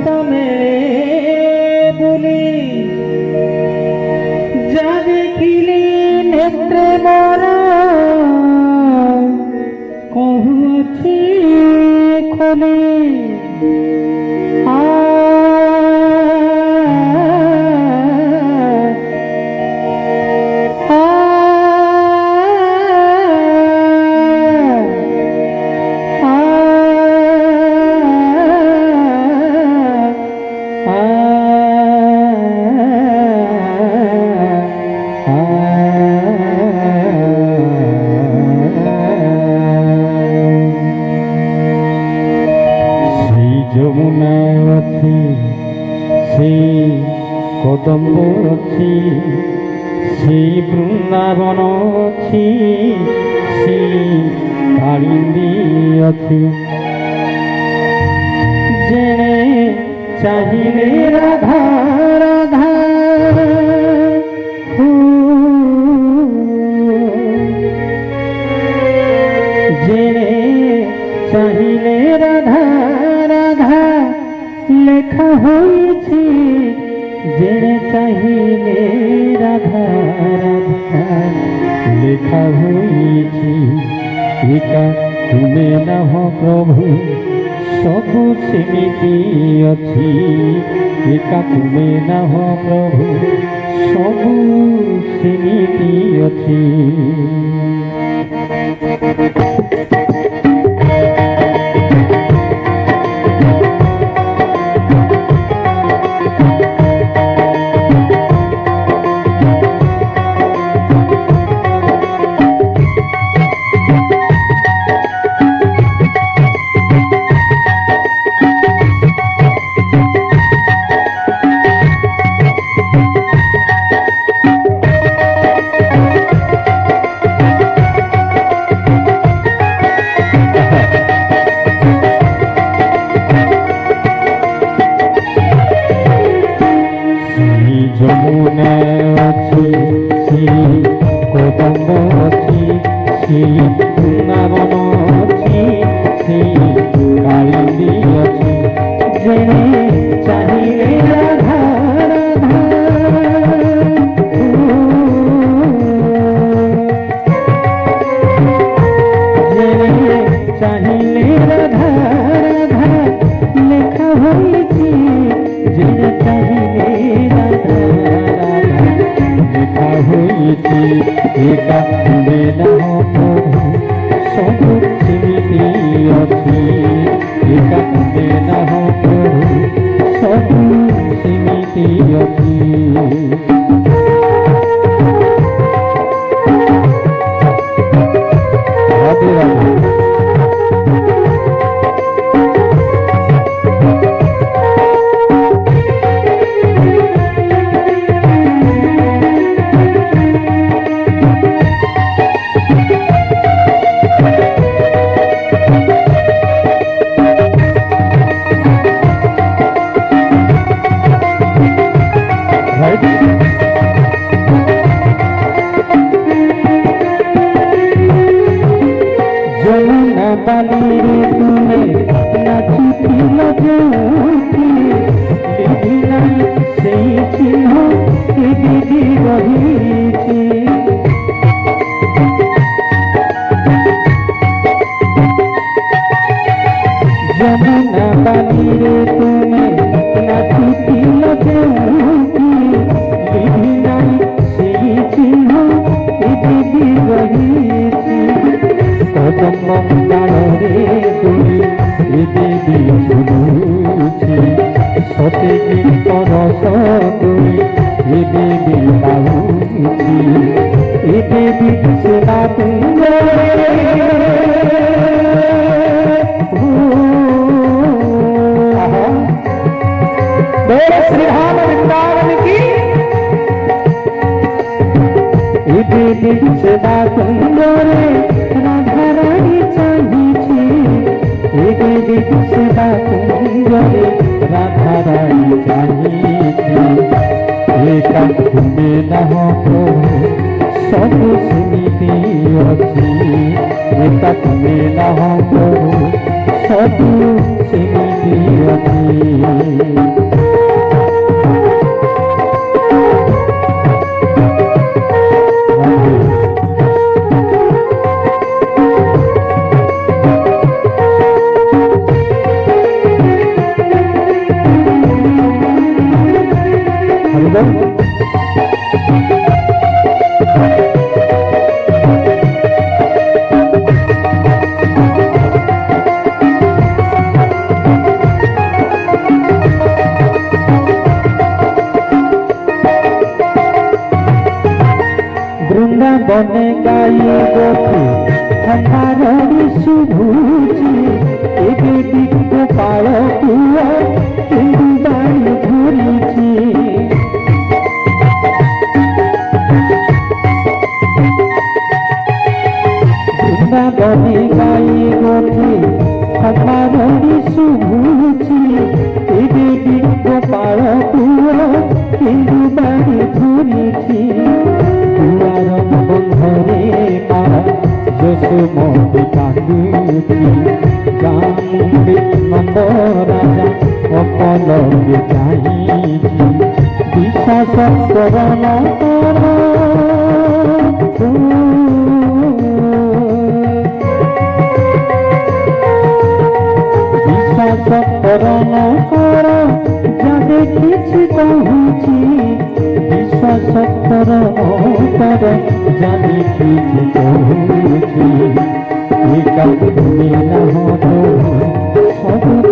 सामे बोली जा देखिली नेत्रे मोरा कहूची खोली যমুনা আছে সেই কদম্ব ଅଛି সেই বৃন্দাবন ଅଛି সেই কালিন্দী ଅଛି যেনে চাহিলে রাধা রাধা যেনে চাহিলে রাধা লেখা হয়েছে যেনে চাহিলে রাধা রাধা লেখা হয়েছে একা তুমি নাহ প্রভু সবু সেমিতি অছি একা তুমি নাহ প্রভু সবু সেমিতি অছি যমুনা আছে সেই কদম্ব আছে সেই বৃন্দাবন আছে সেই কালিন্দী আছে যেনে চাহিলে রাধা রাধা যেনে চাহিলে রাধা রাধা লেখা হয়েছে যেনে চাহিলে রাধা লেখা হয়েছে একা তুমি নাহ প্রভু সবু সেমিতি অছি একা তুমি নাহ প্রভু সবু সেমিতি অছি রাধে রাধে যমুনা বালিরে তুমি নাচিছিল যৌথি বিধি নাই সেই চিহ্ন কি বিধি রহিছে যমুনা বালিরে তুমি নাচিছিল যৌথি বিধি নাই সেই চিহ্ন কি বিধি রহিছে কদম্ব ডালরে দোলি এ দেবী শুনুছি সতে গীত রস দোলি এ দেবী গাউছি এ দেবী সেবা কুঞ্জরে শ্রী রাম বৃন্দাবন কি এ দেবী সেবা কুঞ্জরে রাধা রানী চাহিছি এ দেবী সেবা কুঞ্জরে রাধা রানী চাহিছি একা তুমি নাহ প্রভু সবু সেমিতি অছি একা তুমি নাহ প্রভু সবু সেমিতি অছি। গাইব। বৃন্দাবনে গাইবতে আমার শুভুচি এবে বিঘ্ন পাল পুয়া কিন্তু বাড়ি ধরিছি বৃন্দাবনে গাইবতে আমার শুভুচি এবে বিঘ্ন পাল পুয়া কিন্তু বাড়ি ধরিছি বন্ধরে মা যশোমতি কান্দুছি জানবে নন্দ রাজা অপলকে চাইছি বিশ্বাস করণ কর বিশ্বাস করণ কর যা দেখিছি কহুছি বিশ্বাস কর কর জানি কিছু কহুছি একা তুমি না হতো সব